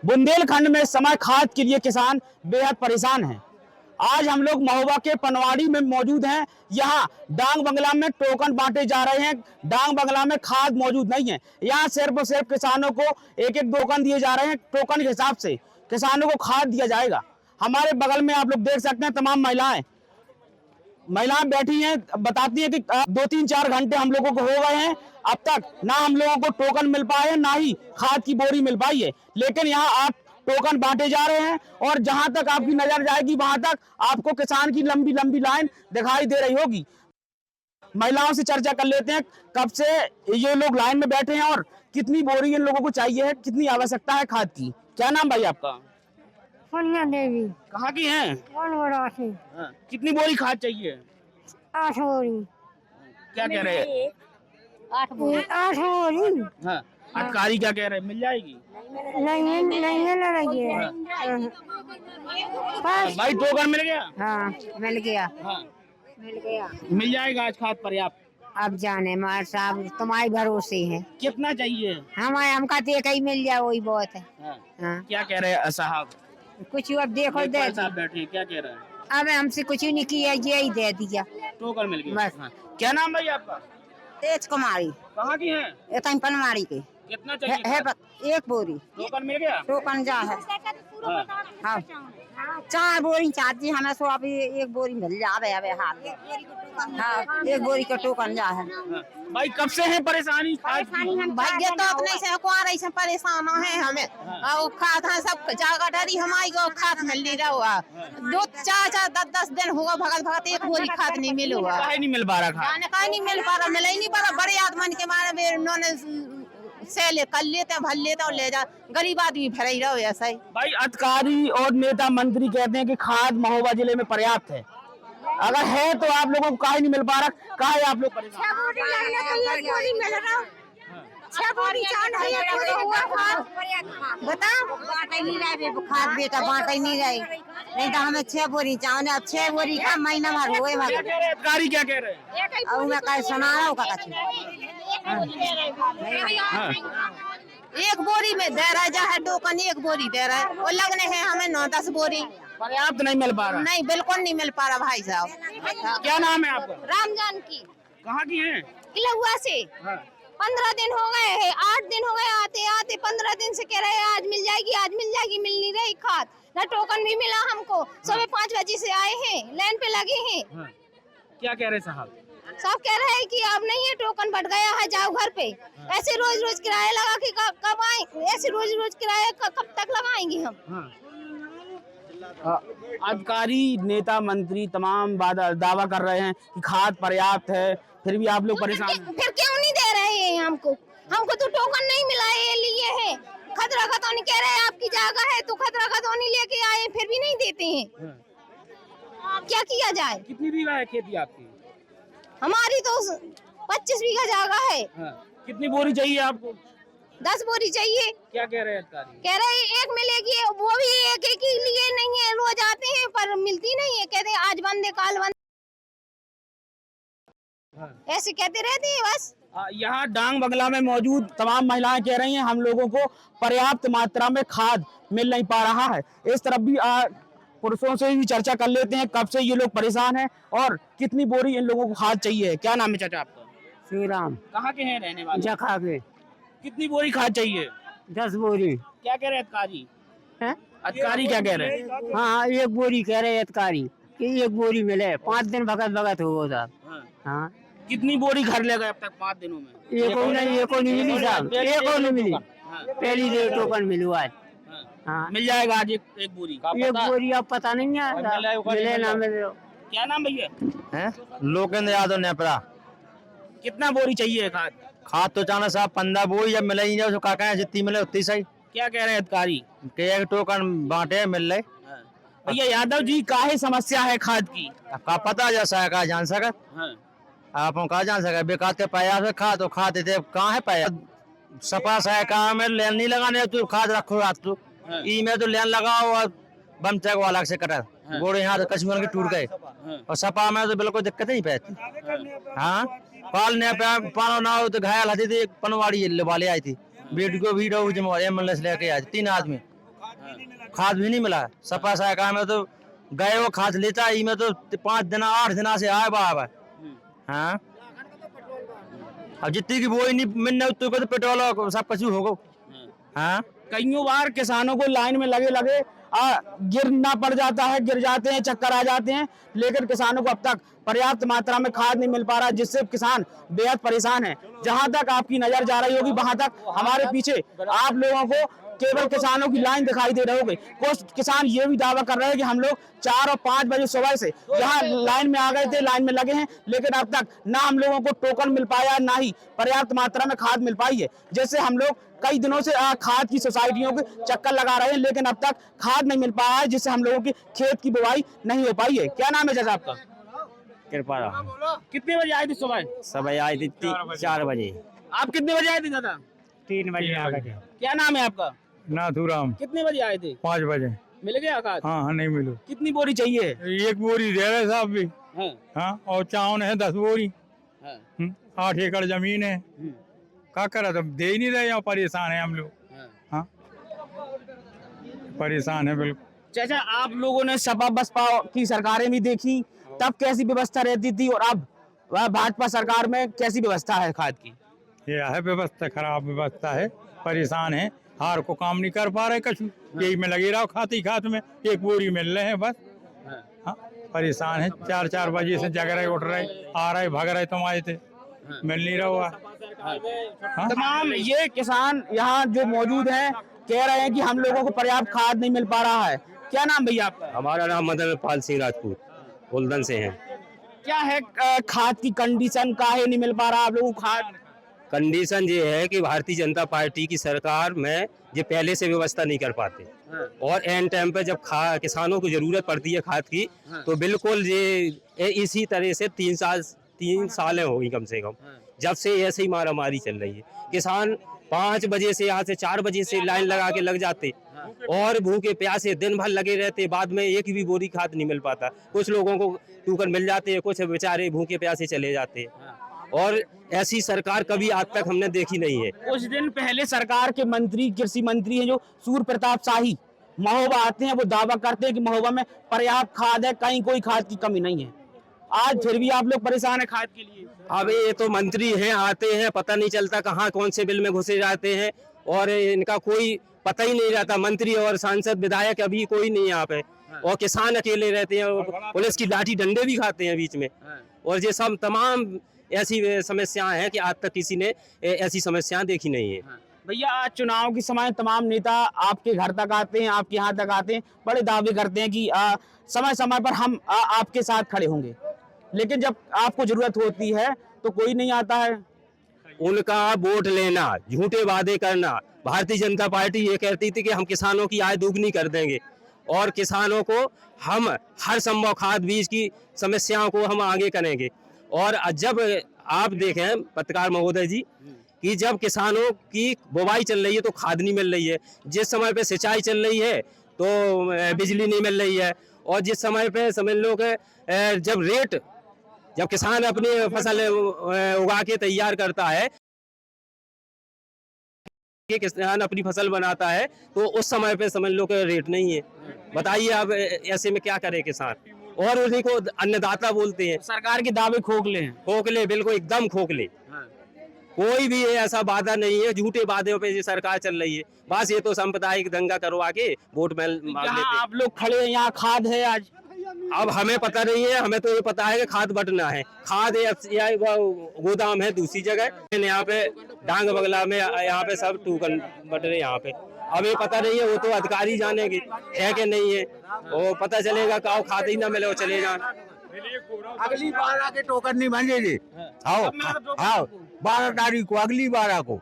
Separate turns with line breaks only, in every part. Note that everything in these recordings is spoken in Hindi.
बुंदेलखंड में इस समय खाद के लिए किसान बेहद परेशान हैं। आज हम लोग महोबा के पनवाड़ी में मौजूद हैं। यहाँ डांग बंगला में टोकन बांटे जा रहे हैं। डांग बंगला में खाद मौजूद नहीं है। यहाँ सिर्फ और सिर्फ किसानों को एक एक टोकन दिए जा रहे हैं। टोकन के हिसाब से किसानों को खाद दिया जाएगा। हमारे बगल में आप लोग देख सकते हैं तमाम महिलाएं बैठी हैं, बताती हैं कि 2-3-4 घंटे हम लोगों को हो गए हैं, अब तक ना हम लोगों को टोकन मिल पाए हैं, ना ही खाद की बोरी मिल पाई है। लेकिन यहाँ आप टोकन बांटे जा रहे हैं और जहां तक आपकी नजर जाएगी वहां तक आपको किसान की लंबी लंबी लाइन दिखाई दे रही होगी। महिलाओं से चर्चा कर लेते हैं कब से ये लोग लाइन में बैठे हैं और कितनी बोरी इन लोगों को चाहिए है, कितनी आवश्यकता है खाद की। क्या नाम भाई आपका?
सोनिया देवी।
कहाँ की हैं? कितनी बोरी खाद चाहिए?
8 बोरी।
क्या कह रहे हैं?
8 बोरी।
हाँ, अधिकारी क्या कह रहे हैं? मिल जाएगी?
नहीं मिल रही है।
भाई टोकन मिल गया?
हाँ मिल गया।
हाँ
मिल गया।
मिल जाएगा आज खाद पर्याप्त?
अब जाने मार साहब तुम्हारे भरोसे है।
कितना चाहिए?
हमारे हमका तो एक ही मिल जाए वही बहुत है।
हाँ। क्या कह रहे हैं साहब?
कुछ अब देखो दे
साहब बैठे हैं, क्या कह रहे हैं?
अब हमसे कुछ नहीं किया, ये ही दे दिया।
टोकन मिल गया
बस।
हाँ। क्या नाम भाई आपका?
तेज कुमारी।
कहाँ की है?
इतनी पनवाड़ी के
कितना चाहिए?
है 1 बोरी।
टोकन मिल गया?
टोकन जा है। हाँ 4 बोरी चाहती हमें, सो अभी 1 बोरी मिल जावे अब हाथ। हाँ 1 बोरी का टोकन जा है।
भाई कब से है परेशानी?
भाग्य तो अपने से कुआरे से परेशान है हमें। और खाद है सब जगह डरी हमारी को खाद मिल नहीं रहा हुआ। 2-4 10 दिन हुआ भगत 1 बोरी खाद नहीं मिल हुआ।
नहीं मिल पा रहा खाद?
जाने का नहीं मिल पा रहा, मिल ही नहीं पा रहा। बड़े आदमी के मारे उन्होंने से ले कर लेते भर लेते और ले जा, गरीब आदमी फिर ही रहो ऐसा ही।
भाई अधिकारी और नेता मंत्री कहते हैं कि खाद महोबा जिले में पर्याप्त है। अगर है तो आप लोगों को काहे नहीं मिल पा रहा? काहे आप लोग परेशान?
6 बोरी मिल रहा। 6 बोरी बताओ बांट नहीं रहे खाद बेटा, बांट ही नहीं रहे। नहीं तो हमें 6 बोरी चाहिए। अब 6 बोरी का महीना भर हुए
अधिकारी क्या कह रहे हैं?
और मैं कहीं सुना रहा हूँ का 1 बोरी में दे रहा है टोकन, 1 बोरी दे रहा है। वो लगने हैं हमें 9-10 बोरी।
पर्याप्त नहीं मिल पा रहा?
नहीं बिल्कुल नहीं मिल पा रहा भाई साहब।
क्या नाम है आपका?
रामजान की।
कहाँ की है?
किलहुआ से। 15 दिन हो गए हैं, 8 दिन हो गए आते आते। 15 दिन से कह रहे हैं आज मिल जाएगी, आज मिल जाएगी, मिल नहीं रही खाद। ना टोकन भी मिला हमको। सुबह 5 बजे से आए हैं, लाइन पे लगे हैं।
क्या कह रहे साहब?
सब कह रहे हैं कि अब नहीं है, टोकन बढ़ गया है, जाओ घर पे। ऐसे रोज रोज किराया लगा के कब आए? ऐसे रोज रोज किराया कब तक लगाएंगे हम?
अधिकारी नेता मंत्री तमाम दावा कर रहे हैं कि खाद पर्याप्त है, फिर भी आप लोग परेशान हैं।
फिर क्यों नहीं दे रहे हैं हमको? हमको तो टोकन नहीं मिला है, ये लिए है। खतरा खतौनी कह रहे हैं आपकी जगह है तो खतरा खतौनी लेके आए, फिर भी नहीं देते हैं। क्या किया जाए?
कितनी बीघा है खेती आपकी?
हमारी तो 25 बीघा जगह है।
कितनी बोरी चाहिए आपको?
10 बोरी चाहिए।
क्या कह रहे हैं अधिकारी?
कह रहे हैं 1 मिलेगी, वो भी एक के लिए नहीं है। रोज आते हैं पर मिलती नहीं है, कहते हैं आज बंद है काल बंद, ऐसे कहते रहते हैं बस।
यहाँ डांग बंगला में मौजूद तमाम महिलाएं कह रही हैं हम लोगों को पर्याप्त मात्रा में खाद मिल नहीं पा रहा है। इस तरफ भी पुरुषों से भी चर्चा कर लेते हैं कब से ये लोग परेशान हैं और कितनी बोरी इन लोगों को खाद चाहिए। क्या नाम है चाचा आपका?
श्री राम।
कहाँ के हैं रहने वाले?
जखा के।
कितनी बोरी खाद चाहिए?
10 बोरी।
क्या कह रहे हैं अधिकारी? अधिकारी क्या कह रहे हैं?
हाँ 1 बोरी कह रहे हैं अधिकारी कि 1 बोरी मिले। 5 दिन भगत हो साहब। हाँ
कितनी बोरी घर ले गए अब तक 5 दिनों में?
एक नहीं मिली साहब, एक नहीं मिली। पहली देर टोकन मिली आज। हाँ
मिल जाएगा आज एक बोरी?
1 बोरी अब पता नहीं है मिले ना मिले।
क्या नाम भैया
है? लोकेंद्र यादव नेपरा।
कितना बोरी चाहिए खाद?
खाद तो चाना साहब 15 बोरी, जब मिले ही नहीं काका जितनी मिले उतनी सही।
क्या कह रहे हैं अधिकारी?
एक टोकन बांटे मिल रहे।
भैया यादव जी काहे समस्या है खाद की?
का पता जैसा है कहा जान सकत? आप कहा जान सके बेकार के पाया से खाद तो खाद देते कहाँ है पाया? सपा से कहा में लेन नहीं लगाने तू खाद रखो रात तू ई में तो लेन लगाओ और बम चेक वाला से कटा गोड़े यहाँ तो कश्मीर के टूट गए और सपा में तो बिल्कुल दिक्कत नहीं पैती। हाँ पालने पे पानो ना हो तो घायल होती थी। पनवाड़ी वाले आई थी, बेटी को भी एम्बुलेंस लेके आई थी 3 आदमी खाद भी नहीं मिला। सपा सहकार में तो गए वो खाद लेता, ई में तो 5 दिन 8 दिन से आए बाबा। हाँ, अब जितनी की वो ही नहीं मिलने उतने को तो पेट्रोल सब कुछ होगा। हाँ,
कईयों बार किसानों को लाइन में लगे लगे गिरना पड़ जाता है, गिर जाते हैं, चक्कर आ जाते हैं, लेकिन किसानों को अब तक पर्याप्त मात्रा में खाद नहीं मिल पा रहा, जिससे किसान बेहद परेशान है। जहां तक आपकी नजर जा रही होगी वहां तक हमारे पीछे आप लोगों को केवल किसानों की लाइन दिखाई दे रही होगी। कुछ किसान ये भी दावा कर रहे हैं कि हम लोग 4 और 5 बजे सुबह से यहाँ लाइन में आ गए थे, लाइन में लगे हैं, लेकिन अब तक ना हम लोगों को टोकन मिल पाया, ना ही पर्याप्त मात्रा में खाद मिल पाई है। जैसे हम लोग कई दिनों से खाद की सोसाइटियों के चक्कर लगा रहे हैं, लेकिन अब तक खाद नहीं मिल पाया है, जिससे हम लोगों की खेत की बुवाई नहीं हो पाई है। क्या नाम है चाचा आपका?
कृपा
कितने बजे आए थे सुबह?
सुबह आई थी 4 बजे।
आप कितने बजे आए थे दादा?
3 बजे आ गए।
क्या नाम है आपका?
नाथूराम।
कितने बजे आए थे?
5 बजे।
मिल गया खाद?
हाँ, नहीं मिलो।
कितनी बोरी चाहिए?
1 बोरी दे रहे साहब भी।
हाँ,
और चावल है 10 बोरी।
हाँ,
8 एकड़ जमीन है। क्या करा, तो दे ही नहीं रहे, यहाँ परेशान है हम लोग। हाँ, परेशान है बिल्कुल।
चाचा, आप लोगों ने सपा बसपा की सरकारें भी देखी, तब कैसी व्यवस्था रहती थी, और अब वह भाजपा सरकार में कैसी व्यवस्था है खाद की?
ये है व्यवस्था, खराब व्यवस्था है, परेशान है, हार को काम नहीं कर पा रहे कछु। यही में लगे रहो, खाते खाते में 1 बोरी मिल रहे हैं बस। हाँ, परेशान है। 4 बजे से जग रहे, उठ रहे, आ रहे, भाग रहे, तुम आए थे, मिल नहीं रहा। हाँ?
तमाम ये किसान यहाँ जो मौजूद हैं कह रहे हैं कि हम लोगों को पर्याप्त खाद नहीं मिल पा रहा है। क्या नाम भैया आपका?
हमारा नाम मदन पाल सिंह राजपूत, उल्दन से हैं।
क्या है खाद की कंडीशन, काहे नहीं मिल पा रहा आप लोगों को खाद?
कंडीशन ये है कि भारतीय जनता पार्टी की सरकार में ये पहले से व्यवस्था नहीं कर पाते, और एंड टाइम पे जब किसानों को जरूरत पड़ती है खाद की, तो बिल्कुल ये इसी तरह से 3 सालें हो गई कम से कम, जब से ऐसे ही मारामारी चल रही है। किसान 5 बजे से, यहाँ से 4 बजे से लाइन लगा के लग जाते, और भूखे प्यासे दिन भर लगे रहते, बाद में 1 भी बोरी खाद नहीं मिल पाता। कुछ लोगों को टोकन मिल जाते हैं, कुछ बेचारे भूखे प्यासे चले जाते हैं, और ऐसी सरकार कभी आज तक हमने देखी नहीं है।
कुछ दिन पहले सरकार के मंत्री, कृषि मंत्री हैं जो सूर्य प्रताप शाही, महोबा आते हैं, वो दावा करते हैं कि महोबा में पर्याप्त खाद है, कहीं कोई खाद की कमी नहीं है। आज फिर भी आप लोग परेशान है खाद के लिए?
अब ये तो मंत्री हैं, आते हैं, पता नहीं चलता कहाँ कौन से बिल में घुसे जाते हैं, और इनका कोई पता ही नहीं रहता। मंत्री और सांसद विधायक अभी कोई नहीं यहाँ पे, और किसान अकेले रहते हैं, और पुलिस की लाठी डंडे भी खाते हैं बीच में, और ये सब तमाम ऐसी समस्याएं हैं कि आज तक किसी ने ऐसी समस्याएं देखी नहीं है।
भैया, आज चुनाव के समय तमाम नेता आपके घर तक आते हैं, आपके यहाँ तक आते हैं, बड़े दावे करते हैं कि समय समय पर हम आपके साथ खड़े होंगे, लेकिन जब आपको जरूरत होती है तो कोई नहीं आता है।
उनका वोट लेना, झूठे वादे करना। भारतीय जनता पार्टी ये कहती थी कि हम किसानों की आय दोगुनी कर देंगे, और किसानों को हम हर संभव खाद बीज की समस्याओं को हम आगे करेंगे। और जब आप देखें पत्रकार महोदय जी कि जब किसानों की बुवाई चल रही है तो खाद नहीं मिल रही है, जिस समय पे सिंचाई चल रही है तो बिजली नहीं मिल रही है, और जिस समय पे समझ लो कि जब किसान अपनी फसल उगा के तैयार करता है, कि किसान अपनी फसल बनाता है, तो उस समय पे समझ लो कि रेट नहीं है। बताइए अब ऐसे में क्या करे किसान, और उन्हीं को अन्नदाता बोलते हैं।
सरकार के दावे खोखले हैं।
खोखले, बिल्कुल एकदम खोखले। कोई भी ऐसा वादा नहीं है, झूठे वादों पे ये सरकार चल रही है। बस ये तो सांप्रदायिक दंगा करवा के वोट मांग लेते हैं।
आप लोग खड़े हैं, यहाँ खाद है आज?
अब हमें पता नहीं है, हमें तो ये पता है कि खाद बटना है। खाद गोदाम है दूसरी जगह, यहाँ पे डांग बंगला में यहाँ पे सब टोकन बट रहे यहाँ पे। अब ये पता नहीं है, वो तो अधिकारी जानेंगे है कि नहीं है, वो पता चलेगा कि खाद ही ना मिले वो चले जाए।
अगली 12 के टोकन नहीं बने जी। आओ 12 तारीख को, अगली 12 को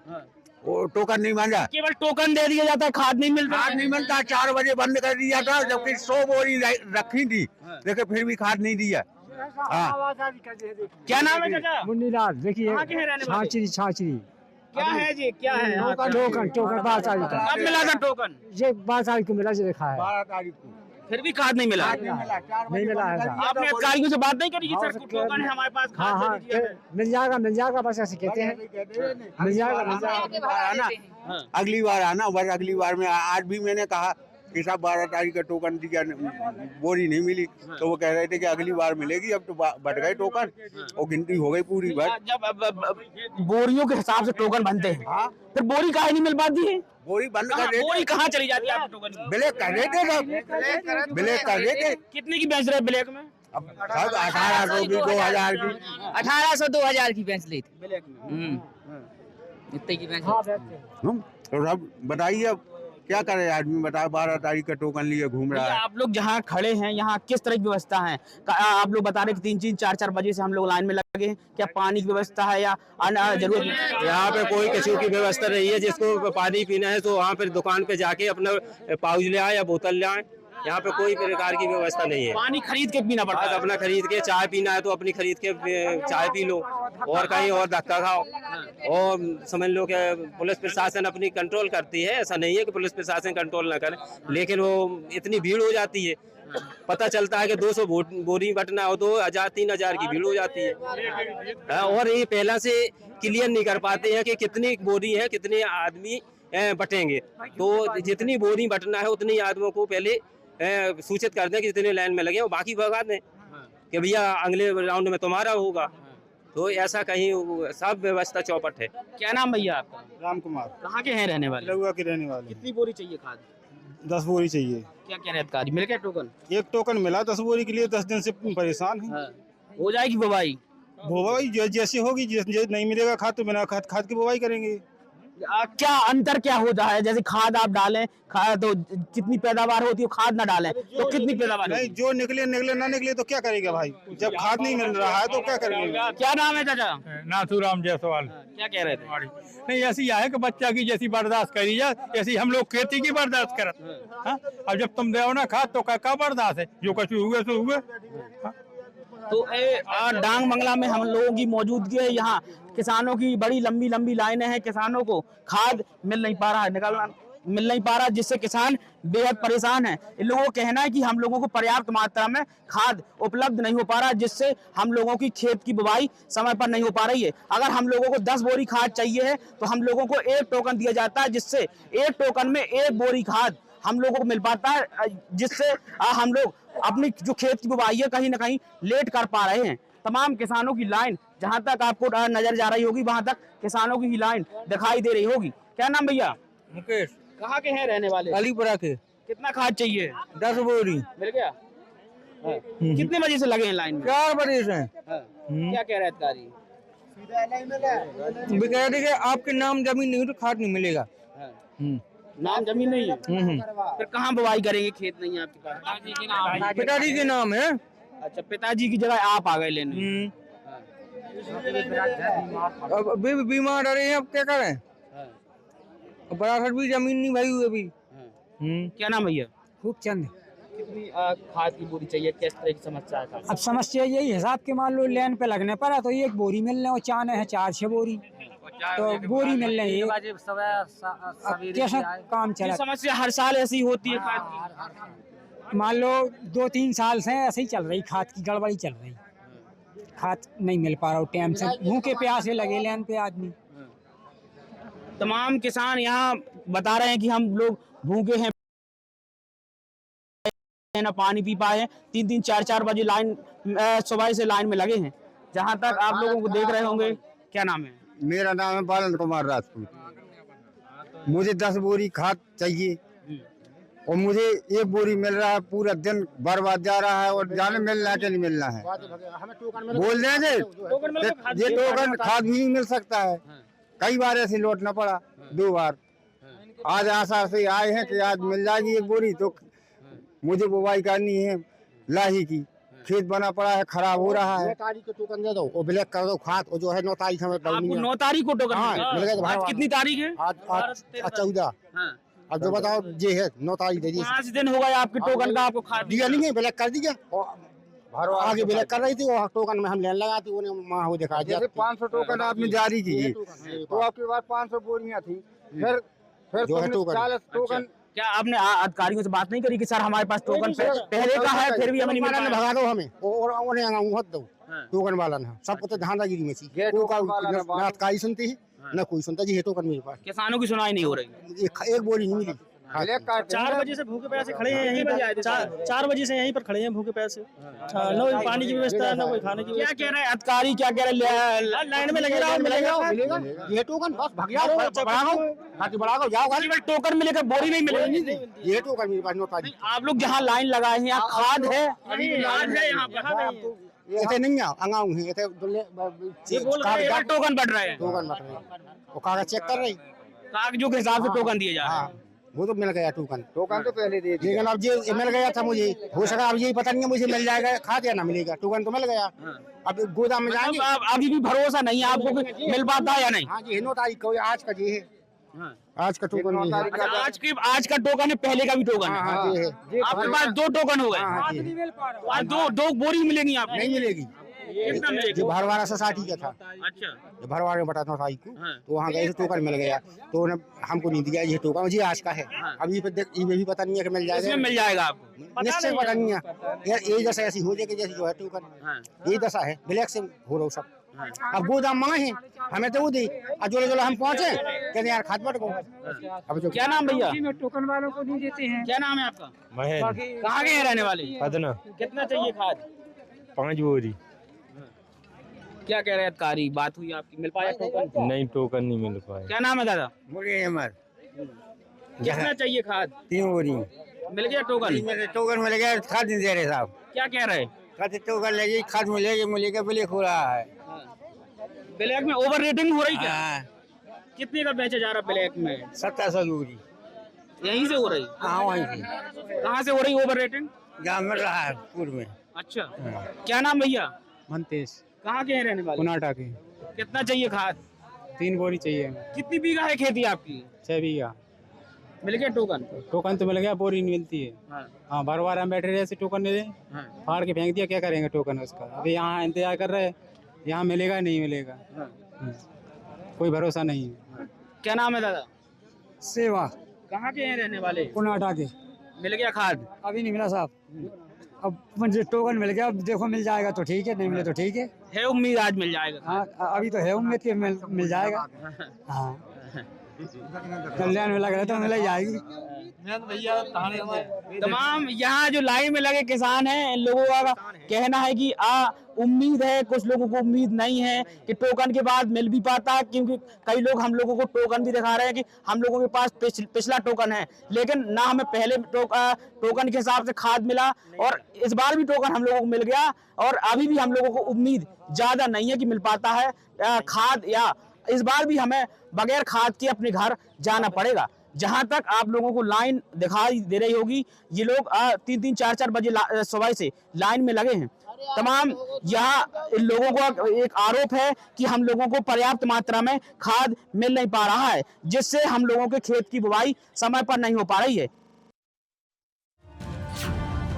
वो टोकन नहीं बना।
केवल टोकन दे दिया जाता है, खाद नहीं मिलता।
खाद नहीं मिलता, 4 बजे बंद कर दिया था, जबकि 100 बोरी रखी थी, लेकिन फिर भी खाद नहीं दिया। हाँ,
क्या नाम है चाचा?
मुन्नीलाल। देखिए,
कहाँ के हैं रहने वाले?
छाछरी
क्या है जी, क्या है?
टोकन 12 तारीख का।
कब मिला था टोकन?
ये 12 तारीख को मिला, जो देखा है।
12 तारीख को
फिर भी खाद नहीं मिला।
नहीं मिला है सर।
आपने अधिकारियों से बात नहीं करी कि सर टोकन है हमारे पास,
हाँ
खाद
हाँ,
दे दीजिए?
मिल जाएगा बस ऐसे कहते हैं। मिल जाएगा।
अगली बार आना, बस अगली बार में आज भी मैंने कहा कि साहब 12 तारीख का टोकन दिया, बोरी नहीं मिली, तो वो कह रहे थे कि अगली बार मिलेगी। अब तो बट गए टोकन और गिनती हो गई पूरी भर।
जब अब बोरियों के हिसाब से टोकन बनते हैं,
हाँ,
फिर बोरी काहे नहीं मिल पाती है?
बोरी बंद कर देते,
बोरी कहाँ चली जाती है आपके टोकन की?
ब्लैक कर देते सब, ब्लैक कर देते।
कितने की बेच रहे हैं ब्लैक में?
अब सब 1800 की, 2000 की,
1800-2000 की भैंस ली थी।
ब्लैक में
इतने की भैंस
तो सब बताइए अब क्या करे आदमी, बताओ 12 तारीख का टोकन लिए घूम रहा
भैया,
है।
आप लोग जहाँ खड़े हैं यहाँ किस तरह की व्यवस्था है? आप लोग बता रहे कि 3-3, 4-4 बजे से हम लोग लाइन में लगे हैं। क्या पानी की व्यवस्था है या अन्य जरूरत?
यहाँ पे कोई किसी की व्यवस्था नहीं है। जिसको पानी पीना है तो वहाँ पे दुकान पे जाके अपना पाउच ले आए या बोतल ले आए। यहाँ पे कोई प्रकार की व्यवस्था नहीं है।
पानी खरीद के पीना पड़ता
आज
है।
अपना खरीद के, चाय पीना है तो अपनी खरीद के चाय पी लो, और कहीं और धक्का खाओ। और समझ लो कि पुलिस प्रशासन अपनी कंट्रोल करती है, ऐसा नहीं है कि पुलिस प्रशासन कंट्रोल ना करे, लेकिन वो इतनी भीड़ हो जाती है। पता चलता है कि 200 बोरी बटना हो तो 1000-3000 की भीड़ हो जाती है। और ये पहला से क्लियर नहीं कर पाते हैं कि कितनी बोरी है, कितने आदमी बटेंगे। तो जितनी बोरी बटना है उतनी आदमियों को पहले सूचित कर दें कि जितने लाइन में लगे और बाकी भगा दें कि भैया अगले राउंड में तुम्हारा होगा। तो ऐसा कहीं सब व्यवस्था चौपट है।
क्या नाम भैया आपका?
राम कुमार,
कहाँ के हैं रहने वाले?
लहुआ के रहने वाले।
कितनी बोरी चाहिए खाद?
10 बोरी चाहिए।
क्या कह रहे हैं अधिकारी? मिल गया टोकन?
एक टोकन मिला 10 बोरी के लिए, 10 दिन से परेशान है।
हो जाएगी बुवाई?
बुवाई जैसे होगी, जैसे नहीं मिलेगा खाद तो बिना खाद की बुवाई करेंगे।
क्या अंतर क्या होता है? जैसे खाद आप डालें, खाद तो कितनी पैदावार होती है, खाद ना डालें तो कितनी पैदावार
नहीं,
होती
जो निकले ना निकले तो क्या करेगा भाई, जब खाद नहीं मिल रहा है तो क्या करेंगे।
है? क्या नाम है चाचा?
नाथूराम जायसवाल।
क्या कह रहे थे?
नहीं, ऐसी है कि बच्चा की जैसी बर्दाश्त करी जाए, ऐसी हम लोग खेती की बर्दाश्त करत। हाँ? अब जब तुम दो ना खाद तो क्या बर्दाश्त है, जो कुछ हुए सो हुए। हाँ?
तो डांग बंगला में हम लोगों की मौजूदगी है। यहाँ किसानों की बड़ी लंबी लंबी लाइनें हैं। किसानों को खाद मिल नहीं पा रहा है, मिल नहीं पा रहा, जिससे किसान बेहद परेशान है। इन लोगों का कहना है कि हम लोगों को पर्याप्त मात्रा में खाद उपलब्ध नहीं हो पा रहा, जिससे हम लोगों की खेत की बुवाई समय पर नहीं हो पा रही है। अगर हम लोगों को 10 बोरी खाद चाहिए है तो हम लोगों को 1 टोकन दिया जाता है, जिससे 1 टोकन में 1 बोरी खाद हम लोगों को मिल पाता है, जिससे हम लोग अपनी जो खेत की बुवाई है कहीं ना कहीं लेट कर पा रहे हैं। तमाम किसानों की लाइन जहां तक आपको नजर जा रही होगी, वहां तक किसानों की ही लाइन दिखाई दे रही होगी। क्या नाम भैया?
मुकेश,
कहाँ के हैं रहने वाले?
अलीपुरा के।
कितना खाद चाहिए?
10 बोरी।
मिल गया? कितने बजे से लगे हैं लाइन में?
4 बजे से।
क्या कह रहे हैं अधिकारी?
कह रहे कि आपके नाम जमीन नहीं तो खाद नहीं मिलेगा।
नाम जमीन नहीं है? फिर कहाँ बुवाई करेंगे? खेत नहीं है आपके पास?
पिताजी के नाम है।
अच्छा, पिताजी की जगह आप आ गए लेने।
अब अभी भी बीमार रहे हैं, अब क्या करें। बराबर भी जमीन नहीं भाई हुई अभी।
क्या नाम भैया?
खूबचंद।
कितनी खाद की बोरी चाहिए? किस तरह की समस्या है?
अब समस्या यही, हिसाब के मान लो लाइन पे लगने पर तो 1 बोरी मिलने और चाने हैं 4-6 बोरी, तो बोरी मिल रही है। अब कैसा काम
ये
चला?
समस्या हर साल ऐसी होती है खाद की?
मान लो 2-3 साल से ऐसे ही चल रही, खाद की गड़बड़ी चल रही। खाद नहीं मिल पा रहा टाइम से, भूखे प्यासे लगे लाइन पे आदमी।
तमाम किसान यहाँ बता रहे हैं कि हम लोग भूखे हैं, ना पानी पी पाए हैं। 3-3, 4-4 बजे लाइन सुबह से लाइन में लगे हैं। जहाँ तक आप लोगों को देख रहे होंगे। क्या नाम है?
मेरा नाम है बालन कुमार राजपूत। मुझे 10 बोरी खाद चाहिए और मुझे 1 बोरी मिल रहा है, पूरा दिन बर्बाद जा रहा है और जाने मिलना है कि नहीं मिलना है। बोल रहे थे ये टोकन खाद भी नहीं मिल सकता है। कई बार ऐसे लौटना पड़ा, 2 बार। आज आशा से आए हैं कि आज मिल जाएगी 1 बोरी, तो मुझे बुवाई करनी है लाही की। खेत बना पड़ा है, खराब हो रहा है।
9 तारीख को टोकन दे दो और ब्लैक कर दो खाद, और जो है 9 तारीख हमें
आपको 9 तारीख को टोकन
मिल गया।
आज कितनी तारीख है?
आज 14। अब जो बताओ ये है 9 तारीख दे दी।
5 दिन हो गए आपके टोकन का, आपको खाद
दिया नहीं है, ब्लैक कर दिया। आगे ब्लैक कर रही थी और टोकन में हम लेने लगा थी, उन्हें वहाँ हो दिखा दिया।
500 टोकन आपने जारी किए तो आपके पास 500 बोरियां थी, फिर
जो है टोकन
क्या आपने अधिकारियों से बात नहीं करी कि सर हमारे पास टोकन पहले का है फिर भी हमें नहीं मिल रहा?
भगा दो हमें और उन्हें मत दो। टोकन वाला ना सबको तो धांधागिरी में थी, ना अधिकारी सुनती है ना कोई सुनता जी। टोकन मेरे पास
किसानों की सुनाई नहीं हो रही।
1 बोरी नहीं मिली। 4 बजे से भूखे प्यासे खड़े हैं यहीं पर, 4 बजे से यहीं पर खड़े हैं भूखे प्यासे। न कोई पानी की व्यवस्था है, न कोई खाने की
क्या कह रहे हैं अधिकारी, क्या कह रहे हैं?
लाइन में लगे रहो, मिलेगा।
ये टोकन बस भाग जाओ, बढ़ाओ जाओ,
केवल टोकन मिलेगा, बोरी नहीं मिलेगी।
ये टोकन मेरे पास नोट
आप लोग जहाँ लाइन लगाए हैं, यहाँ खाद है,
खाद है यहाँ पर।
ऐसे नहीं अंगाऊं है, ऐसे
टोकन बढ़ रहे हैं,
टोकन बट रही, वो कागज चेक कर रही,
कागजों के हिसाब से टोकन दिए जा रहे हैं।
वो तो मिल गया टोकन तो पहले दे दिया, लेकिन अब ये मिल गया था मुझे, हो सका अब यही पता नहीं है मुझे मिल जाएगा खाद या ना मिलेगा, टोकन तो मिल गया। अब गोदाम में जाएंगे,
अब अभी भी भरोसा नहीं है आपको कि मिल पाता है या नहीं?
हाँ जी, 9 तारीख को आज का ये है, आज का टोकन ये है।
आज का टोकन है, पहले का भी टोकन है।
हाँ ये है,
आपके पास 2 टोकन हो गए,
हाँ ये है।
आज दो बोरी मिलेंगी आपको?
नहीं मिलेगी,
कितना मिलेगी?
जो भरवाड़ा सोसाइटी का था,
अच्छा,
जो भरवाड़े में बटा 9 तारीख को, तो वहाँ गए तो टोकन मिल गया, तो उन्हें हमको नहीं दिया ये टोकन, जी आज का है। अब ये भी पता नहीं है कि मिल जाएगा,
इसमें मिल जाएगा आपको?
निश्चय पता नहीं है यार, ये दशा ऐसी हो जाएगी जैसी जो है टोकन, यही दशा है, ब्लैक से हो रहा सब। अब गोदाम मांगे हैं, हमें तो वो दी, जोड़े जोड़े हम पहुंचे, कहते यार खाद बट को। अब जो
क्या नाम भैया?
टोकन वालों को नहीं देते हैं।
क्या नाम है आपका?
महल
कहाँ के हैं रहने वाले?
पदना
कितना चाहिए खाद?
5 बोरी।
क्या कह रहे हैं अधिकारी, बात हुई आपकी, मिल पाया टोकन?
नहीं, टोकन नहीं मिल पाया।
क्या नाम है दादा? कितना चाहिए खाद?
3 बोरी
मिल गया टोकन?
टोकन मिल गया, खाद नहीं दे रहे साहब,
क्या कह रहे?
खाद टोकन लगी, खाद मिलेगा, ब्लैक हो रहा है।
ब्लैक में ओवर रेटिंग हो रही क्या? कितने का बेचा जा रहा ब्लैक में?
1700 बोरी
यहीं से हो रही?
हाँ वहीं से।
कहाँ से हो रही ओवर रेटिंग?
जहाँ मिल रहा है पूर्व में।
अच्छा, क्या नाम भैया?
मनतेश,
कहाँ के हैं रहने वाले?
कुनाटा के।
कितना चाहिए खाद?
3 बोरी चाहिए।
कितनी बीघा है खेती आपकी?
6 बीघा।
मिल गया टोकन?
टोकन तो मिल गया, बोरी नहीं मिलती है। हाँ, भरवाड़ा में बैठे रहे, ऐसे टोकन नहीं दे, फाड़ के फेंक दिया, क्या करेंगे टोकन उसका। अभी यहाँ इंतजार कर रहे हैं, यहाँ मिलेगा नहीं मिलेगा, कोई भरोसा नहीं है।
क्या नाम है दादा?
सेवा।
कहाँ के हैं रहने वाले?
कुनाटा के।
मिल गया खाद?
अभी नहीं मिला साहब, अब मुझे टोकन मिल गया, अब देखो मिल जाएगा तो ठीक है, नहीं मिले तो ठीक है
उम्मीद आज मिल जाएगा।
हाँ, अभी तो है उम्मीद कि मिल जाएगा। हाँ, कल्याण में लग रहा था, मिल ही जाएगी।
तमाम यहाँ जो लाइन में लगे किसान हैं, इन लोगों का कहना है कि उम्मीद है, कुछ लोगों को उम्मीद नहीं है कि टोकन के बाद मिल भी पाता है, क्योंकि कई लोग हम लोगों को टोकन भी दिखा रहे हैं कि हम लोगों के पास पिछला टोकन है, लेकिन ना हमें पहले टोकन के हिसाब से खाद मिला, और इस बार भी टोकन हम लोगों को मिल गया, और अभी भी हम लोगों को उम्मीद ज्यादा नहीं है कि मिल पाता है खाद, या इस बार भी हमें बगैर खाद के अपने घर जाना पड़ेगा। जहां तक आप लोगों को लाइन दिखाई दे रही होगी, ये लोग 3-3, 4-4 बजे सुबह से लाइन में लगे हैं। तमाम यहाँ इन लोगों को एक आरोप है कि हम लोगों को पर्याप्त मात्रा में खाद मिल नहीं पा रहा है, जिससे हम लोगों के खेत की बुवाई समय पर नहीं हो पा रही है।